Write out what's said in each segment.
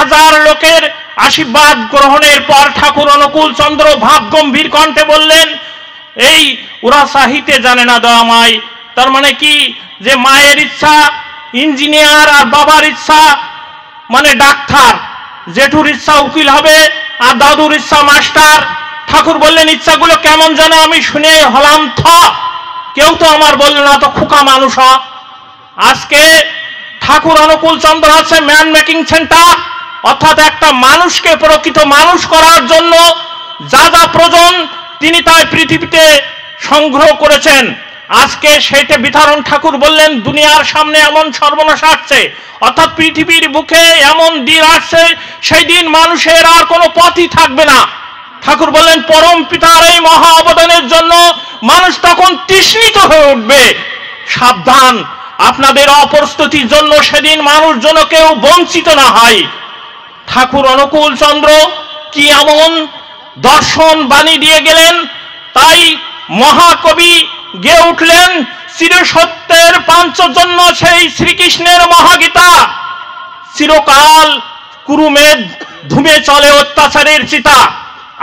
হাজার লোকের আশীর্বাদ গ্রহণের পর ঠাকুর অনুকূল চন্দ্র ভাব গম্ভীর কণ্ঠে বললেন, এই ওরা সাহিত্যে জানে না দয়াময়। তার মানে কি, যে মায়ের ইচ্ছা ইঞ্জিনিয়ার আর বাবার ইচ্ছা মানে ডাক্তার, জেঠুর ইচ্ছা উকিল হবে আর দাদুর ইচ্ছা মাস্টার। ঠাকুর বললেন, ইচ্ছাগুলো কেমন জানো? আমি শুনে হলাম থ, কেউ তো আমার বলল না, তো খোকা মানুষ। আজকে ঠাকুর অনুকূল চন্দ্র আছে ম্যান মেকিং সেন্টার, অর্থাৎ একটা মানুষকে প্রকৃত মানুষ করার জন্য যা যা প্রয়োজন তিনি তাই পৃথিবীতে সংগ্রহ করেছেন। আজকে সেইটা বিধারণ ঠাকুর বললেন, দুনিয়ার সামনে এমন সর্বনাশ আসছে, অর্থাৎ পৃথিবীর বুকে এমন দিন আসছে সেই দিন মানুষের আর কোনো পথই থাকবে না। ঠাকুর বললেন, পরম পিতার এই মহা অবদানের জন্য মানুষ তখন তৃষ্ণিত হয়ে উঠবে। সাবধান, আপনাদের অপ্রস্তুতির জন্য সেদিন মানুষ যেন কেউ বঞ্চিত না হয়। ঠাকুর অনুকূল চন্দ্র কি এমন দর্শন বাণী দিয়ে গেলেন, তাই মহাকবি গেয়ে উঠলেন, চিরসত্যের পাঞ্চজন্য সেই শ্রীকৃষ্ণের মহাগীতা, চিরকাল কুরুমেদ ধুমে চলে অত্যাচারের চিতা।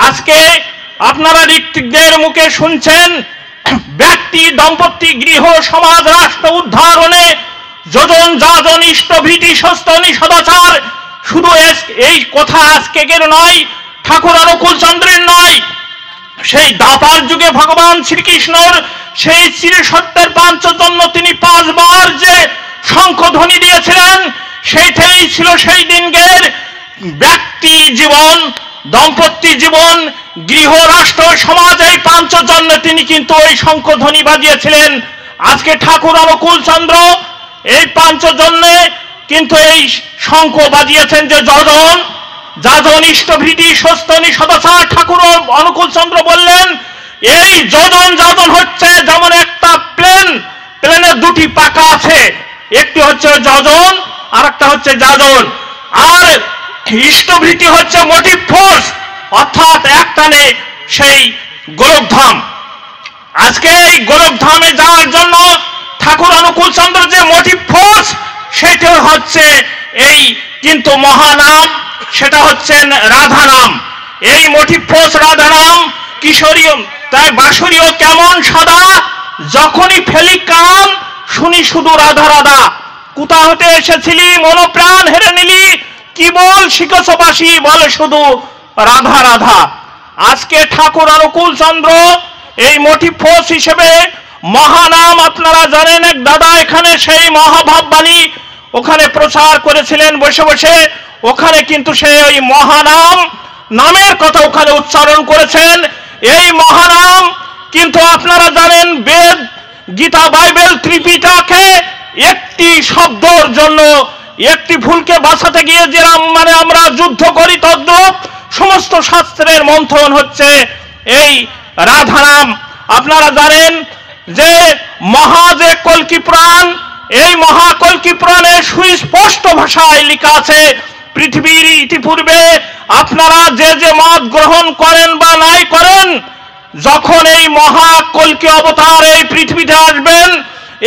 আজকে আপনারা ঋত্বিকদের মুখে শুনছেন, ব্যক্তি দম্পতি গৃহ সমাজ রাষ্ট্র উদ্ধারণে যোজন যাজন ইষ্ট ভীতি সস্তনি সদাচার। শুধু এই কথা আজকের নয়, ঠাকুর অনুকূল চন্দ্রের নয়, সেই দাপার যুগে ভগবান শ্রীকৃষ্ণর সেই চিরসত্যের পাঞ্চজন্য তিনি 5 বার যে শঙ্খধ্বনি দিয়েছিলেন, সেইটাই ছিল সেই দিনকের ব্যক্তি জীবন, দম্পতি জীবন, গৃহ রাষ্ট্র সমাজ, এই পাঞ্চজন্য তিনি কিন্তু ওই শঙ্খধ্বনি বাজিয়েছিলেন। আজকে ঠাকুর অনুকূল চন্দ্র এই পাঞ্চজন্যে কিন্তু এই শঙ্খ বাজিয়েছেন, যে যজন যাজন ইষ্টভীতি সস্তনি সদাচার। ঠাকুর অনুকূল চন্দ্র বললেন, এই যজন যাজন হচ্ছে যেমন একটা প্লেনের 2টি পাকা আছে, একটি হচ্ছে যজন আর একটা হচ্ছে যাজন, আর ইষ্টভীতি হচ্ছে মোটিভ ফোর্স, অর্থাৎ একটানে সেই গোলকধাম। আজকে এই গোলকধামে যাওয়ার জন্য ঠাকুর অনুকূল চন্দ্র যে মোটিভ ফোর্স, সেটা হচ্ছে এই কিন্তু মহানাম, সেটা হচ্ছেন রাধা নাম। এই মোটিভ ফোর্স রাধা নাম, কিশোরীয় তাই বাঁশরীয় কেমন সদা, যখনই ফেলি কান শুনি শুধু রাধা রাধা। কোথা হতে এসেছিলি মনোপ্রাণ হেরে নিলি, কি বল শিকসবাসী বলে শুধু রাধা রাধা। আজকে ঠাকুর অনুকূল চন্দ্র এই মোটিভ ফোর্স হিসেবে মহানাম, আপনারা জানেন এক দাদা এখানে সেই মহাভাববাণী ওখানে প্রচার করেছিলেন বসে বসে, ওখানে কিন্তু সেই ওই মহানাম নামের কথা ওখানে উচ্চারণ করেছেন। এই মহানাম কিন্তু আপনারা জানেন বেদ, গীতা, বাইবেল, ত্রিপিটকে একটি শব্দর জন্য, একটি ভুলকে বাঁচাতে গিয়ে যেরকম মানে আমরা যুদ্ধ করি, তদ্রূপ সমস্ত শাস্ত্রের মন্থন হচ্ছে এই রাধা নাম। আপনারা জানেন যে মহা যে কল্কি পুরাণ, এই মহা কল্কি পুরাণে সুস্পষ্ট ভাষায় লেখা আছে, পৃথিবীর ইতিপূর্বে আপনারা যে যে মত গ্রহণ করেন বা নাই করেন, যখন এই মহা কল্কি অবতার এই পৃথিবীতে আসবেন,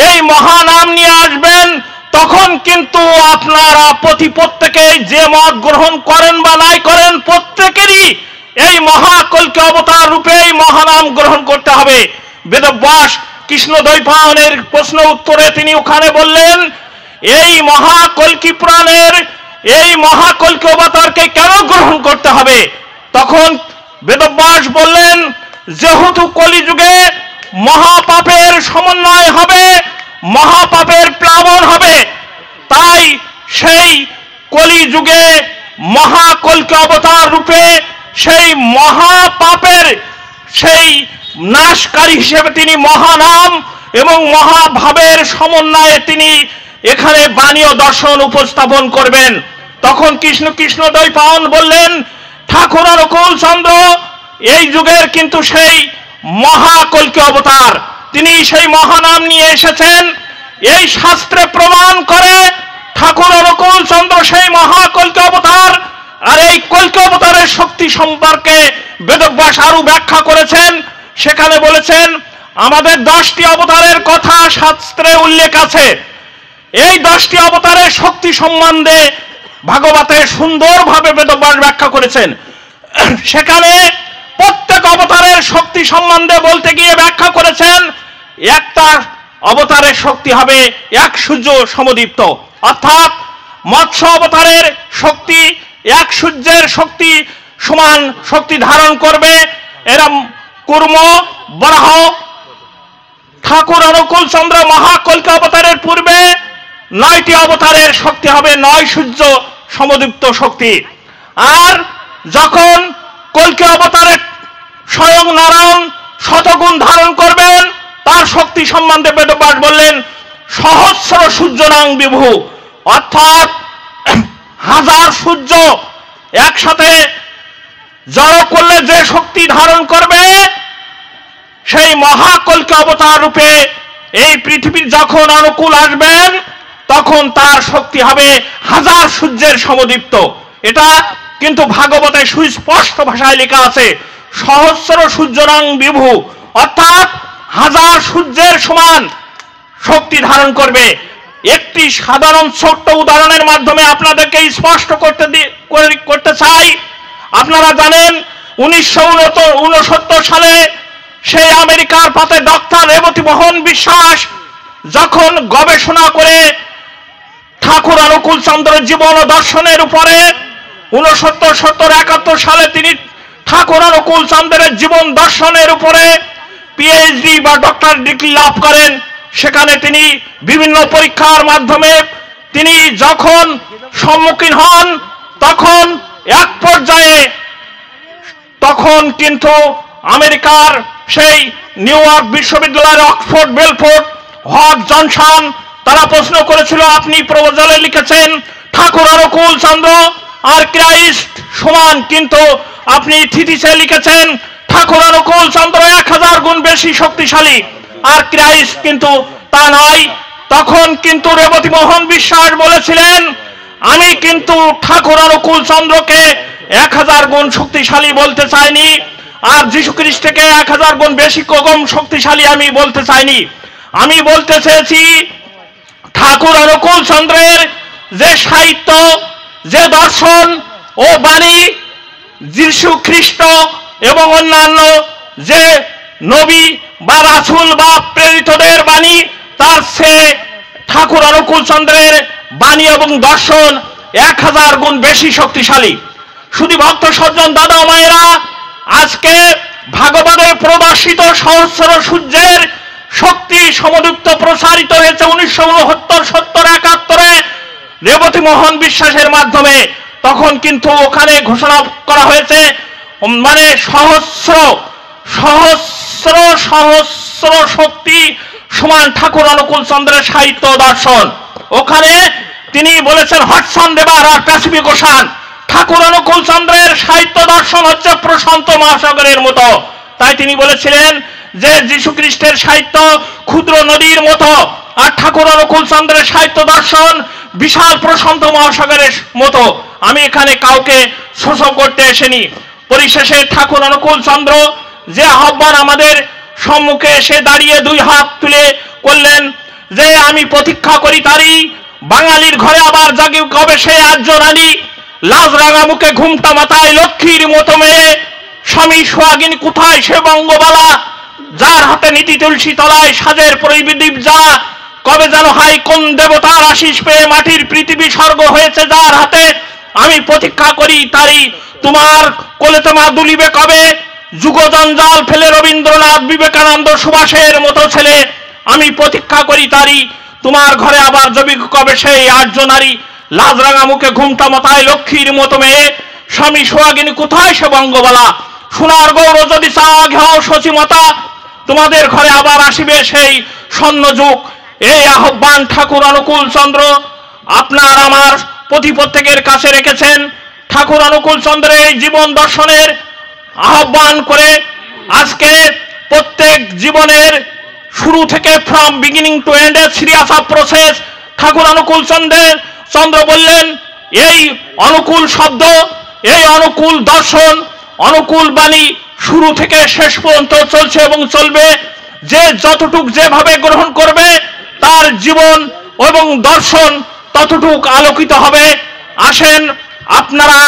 এই মহানাম নিয়ে আসবেন, তখন কিন্তু আপনারা প্রত্যেকে যে মত গ্রহণ করেন বা নাই করেন, প্রত্যেকেরই এই মহা কল্কি অবতার রূপে এই মহানাম গ্রহণ করতে হবে। বেদব্যাস কৃষ্ণদ্বৈপায়নের প্রশ্ন উত্তরে তিনি ওখানে বললেন, এই মহা কল্কি পুরাণের এই মহা কল্কি অবতারকে কেন গ্রহণ করতে হবে? তখন বেদব্যাস বললেন, যেহেতু কলিযুগে মহাপাপের সমন্বয় হবে, মহাপাপের প্লাবন হবে, তাই সেই কলিযুগে মহাকল্কি অবতার রূপে সেই মহাপাপের সেই নাশকারী হিসেবে তিনি মহানাম এবং মহাভাবের সমন্বয়ে তিনি এখানে বাণী ও দর্শন উপস্থাপন করবেন। তখন কৃষ্ণদ্বৈপায়ন বললেন, ঠাকুর অনুকূল চন্দ্র এই যুগের কিন্তু সেই মহাকল্কি অবতার, তিনি সেই মহানাম নিয়ে এসেছেন। এই শাস্ত্রে প্রমাণ করে ঠাকুর অনুকূল চন্দ্র সেই মহাকল্কি অবতার। আর এই কল্কি অবতারের শক্তি সম্পর্কে বেদব্যাস আরো ব্যাখ্যা করেছেন, সেখানে বলেছেন আমাদের 10টি অবতারের কথা শাস্ত্রে উল্লেখ আছে। এই 10টি অবতারের শক্তি সম্বন্ধে ভাগবতে সুন্দরভাবে বেদব্যাস ব্যাখ্যা করেছেন। সেখানে প্রত্যেক অবতারের শক্তি সম্বন্ধে বলতে গিয়ে ব্যাখ্যা করেছেন, একটা অবতারের শক্তি হবে এক সূর্য সমদীপ্ত, অর্থাৎ মৎস্য অবতারের শক্তি এক সূর্যের শক্তি সমান শক্তি ধারণ করবে। এরম কুর্ম, বরাহ, ঠাকুর অনুকূল চন্দ্র মহাকল্কি অবতারের পূর্বে 9টি অবতারের শক্তি হবে 9 সূর্য সমদীপ্ত শক্তি। আর যখন কল্কি অবতারের স্বয়ং নারায়ণ শতগুণ ধারণ করবেন, তার শক্তি সম্বন্ধে বেদব্যাস বললেন সহস্র সূর্যনাং বিভু, অর্থাৎ 1000 সূর্য একসাথে জড়ো করলে যে শক্তি ধারণ করবে, সেই মহাকল্কি অবতার রূপে এই পৃথিবীর যখন অনুকূল আসবেন তখন তার শক্তি হবে 1000 সূর্যের সমদীপ্ত। এটা কিন্তু ভাগবতে সুস্পষ্ট ভাষায় লেখা আছে, সহস্র সূর্যনাং বিভু, অর্থাৎ 1000 সূর্যের সমান শক্তি ধারণ করবে। একটি সাধারণ ছোট্ট উদাহরণের মাধ্যমে আপনাদেরকে স্পষ্ট করতে চাই। আপনারা জানেন 1969 সালে সেই আমেরিকার পথে ডক্টর রেবতী মোহন বিশ্বাস যখন গবেষণা করে ঠাকুর অনুকূল চন্দ্রের জীবন ও দর্শনের উপরে 69, 70, 71 সালে তিনি ঠাকুর অনুকূল চন্দ্রের জীবন দর্শনের উপরে পিএইচডি বা ডক্টর ডিগ্রি লাভ করেন। সেখানে তিনি বিভিন্ন পরীক্ষার মাধ্যমে তিনি যখন সম্মুখীন হন, তখন এক পর্যায়ে তখন কিন্তু আমেরিকার সেই নিউ ইয়র্ক বিশ্ববিদ্যালয়ের অক্সফোর্ড, বেলফোর্ড, হক, জনসন তারা প্রশ্ন করেছিল, আপনি প্রবন্ধে লিখেছেন ঠাকুর অনুকূল চন্দ্র আর ক্রাইস্ট সমান, কিন্তু আপনি থিসিসে লিখেছেন ঠাকুর অনুকূল চন্দ্র 1000 গুণ বেশি শক্তিশালী আর ক্রাইস্ট কিন্তু তা নয়। তখন কিন্তু রেবতী মোহন বিশ্বাস বলেছিলেন, আমি কিন্তু ঠাকুর অনুকূল চন্দ্রকে 1000 গুণ শক্তিশালী বলতে চাইনি, আর যীশু খ্রিস্টকে 1000 গুণ বেশি কম শক্তিশালী আমি বলতে চাইনি। আমি বলতে চেয়েছি ঠাকুর অনুকূল চন্দ্রের যে সাহিত্য, যে দর্শন ও বাণী, যীশু খ্রিস্ট এবং অন্যান্য যে নবী বা রাসূল বা প্রেরিতদের বাণী, তার সে ঠাকুর অনুকূল চন্দ্রের বাণী এবং দর্শন 1000 গুণ বেশি শক্তিশালী। শুধু ভক্ত সজ্জন দাদা মায়েরা, আজকে ভাগবতে প্রদর্শিত সহস্র সূর্যের শক্তি সমদীপ্ত প্রসারিত হয়েছে 1969, 70, 71 রেবতী মোহন বিশ্বাসের মাধ্যমে। তখন কিন্তু ওখানে ঘোষণা করা হয়েছে মানে সহস্র সহস্র সহস্র শক্তি সমান ঠাকুর অনুকূল চন্দ্রের সাহিত্য দর্শন। ওখানে তিনি বলেছেন হডসন রিভার আর প্যাসিফিক ওশান, ঠাকুর অনুকূল চন্দ্রের সাহিত্য দর্শন হচ্ছে প্রশান্ত মহাসাগরের মতো। তাই তিনি বলেছিলেন যে যীশু খ্রিস্টের সাহিত্য ক্ষুদ্র নদীর মতো, আর ঠাকুর অনুকূল চন্দ্রের সাহিত্য দর্শন বিশাল প্রশান্ত মহাসাগরের মতো। আমি এখানে কাউকে শোষণ করতে আসিনি। পরিশেষে ঠাকুর অনুকূল চন্দ্র যে আহ্বান আমাদের সম্মুখে এসে দাঁড়িয়ে 2 হাত তুলে করলেন যে আমি প্রতীক্ষা করি তারই, বাঙালির ঘরে আবার জাগি কবে সে আর্য রানী, লাজ রাঙা মুখে ঘুমটা মাথায় লক্ষ্মীর মতো মেয়ে, স্বামী সোহাগিনী কোথায় সে বঙ্গবালা, যার হাতে নীতি তুলসী তলায় সাজের প্রদীপ যা, কবে যেন হাই কোন দেবতার আশিস পেয়ে মাটির পৃথিবী স্বর্গ হয়েছে যার হাতে, আমি প্রতীক্ষা করি তারই, তোমার কোলেতে মা দুলিবে কবে, যুগ জঞ্জাল ফেলে রবীন্দ্রনাথ বিবেকানন্দ সুভাষের মতো ছেলে, আমি প্রতীক্ষা করি তারই, তোমার ঘরে আবার জবি কবে সেই আর্য নারী, লাজ রাঙা মুখে ঘুমটা মাথায় লক্ষ্মীর মতো মেয়ে, স্বামী সোহাগিনী কোথায় সে বঙ্গবালা, সোনার গৌর যদি চা ঘেও শচীমতা, তোমাদের ঘরে আবার আসিবে সেই স্বর্ণযুগ। এই আহ্বান ঠাকুর অনুকূল চন্দ্র আপনার আমার প্রত্যেকের কাছে রেখেছেন। ঠাকুর অনুকূল চন্দ্রের এই জীবন দর্শনের আহ্বান করে আজকে প্রত্যেক জীবনের শুরু থেকে from beginning to end a serious of process, Thakur Anukul Chandra বললেন এই অনুকূল শব্দ, এই অনুকূল দর্শন, অনুকূল বাণী শুরু থেকে শেষ পর্যন্ত চলছে এবং চলবে। যে যতটুক যেভাবে গ্রহণ করবে তার জীবন এবং দর্শন ততটুক আলোকিত হবে। আসেন আপনারা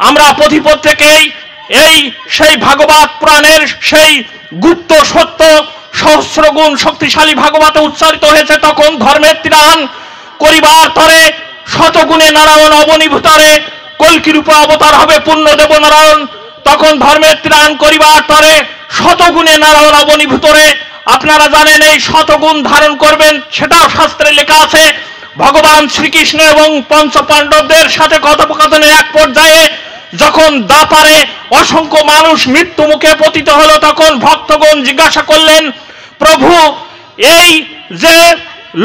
আমরা পুঁথি থেকেই এই সেই ভাগবত পুরাণের সেই গুপ্ত সত্য সহস্রগুণ শক্তিশালী ভাগবতে উচ্চারিত হয়েছে, তখন ধর্মের ত্রাণ করিবার তরে শতগুণে নারায়ণ অবনীভূতরে কল্কি রূপে অবতার হবে পূর্ণদেব নারায়ণ। তখন ধর্মের ত্রাণ করিবার তরে শতগুণে নারায়ণ অবনীভূতরে। আপনারা জানেন এই শতগুণ ধারণ করবেন, সেটাও শাস্ত্রে লেখা আছে। ভগবান শ্রীকৃষ্ণ এবং পঞ্চ পাণ্ডবদের সাথে কথোপকথনের এক পর্যায়ে যখন দাপারে অসংখ্য মানুষ মৃত্যু মুখে পতিত হলো, তখন ভক্তগণ জিজ্ঞাসা করলেন, প্রভু এই যে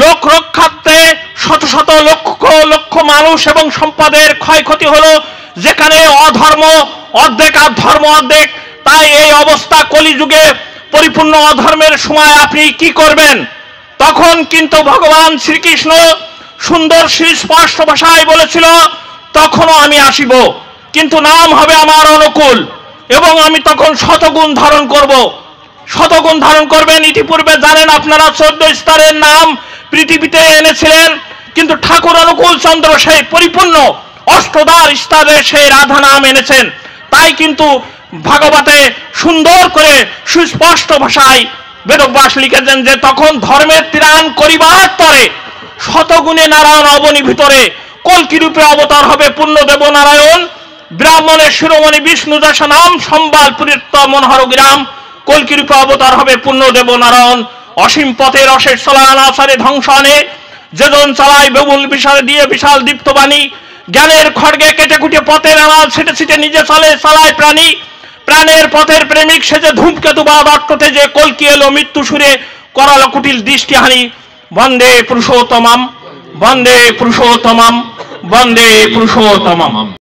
লোক রক্ষার্থে শত শত লক্ষ লক্ষ মানুষ এবং সম্পদের ক্ষয়ক্ষতি হলো, যেখানে অধর্ম অর্ধেক আর ধর্ম অর্ধেক, তাই এই অবস্থা কলিযুগে পরিপূর্ণ অধর্মের সময় আপনি কি করবেন? তখন কিন্তু ভগবান শ্রীকৃষ্ণ সুন্দর সুস্পষ্ট ভাষায় বলেছিল, তখনও আমি আসিব, কিন্তু নাম হবে আমার অনুকূল এবং আমি তখন শতগুণ ধারণ করব। শতগুণ ধারণ করবেন। ইতিপূর্বে জানেন আপনারা 14 স্তরের নাম পৃথিবীতে এনেছিলেন, কিন্তু ঠাকুর অনুকূল চন্দ্র সেই পরিপূর্ণ অষ্টদার স্তরে সেই রাধা নাম এনেছেন। তাই কিন্তু ভাগবতে সুন্দর করে সুস্পষ্ট ভাষায় বেদব্যাস লিখেছেন যে তখন ধর্মের ত্রাণ করিবার তরে শতগুণে নারায়ণ অবনীভূতরে কল্কি রূপে অবতার হবে পূর্ণদেব নারায়ণ। ব্রাহ্মণের শিরোমণি বিষ্ণু যশ নাম সম্বালপুরীর মনোহর গ্রাম, কল্কি রূপে অবতার হবে পূর্ণদেব নারায়ণ। অসীম পথের অশেষ চলায়ন আসারে ধ্বংস আনে, যেজন চালায় বেবুল বিশাল দিয়ে বিশাল দীপ্তবাণী, জ্ঞানের খড়গে কেটে কুটে পথের আড়াল ছিটে ছিটে নিজে চালায় প্রাণী। প্রাণের পথের প্রেমিক সেজে ধূমকেতু বা অট্টতে যে কল্কি এলো মৃত্যু সুরে করালো কুটিল দৃষ্টিহানি। বন্দে পুরুষোত্তমম, বন্দে পুরুষোত্তমম, বন্দে পুরুষোত্তমম।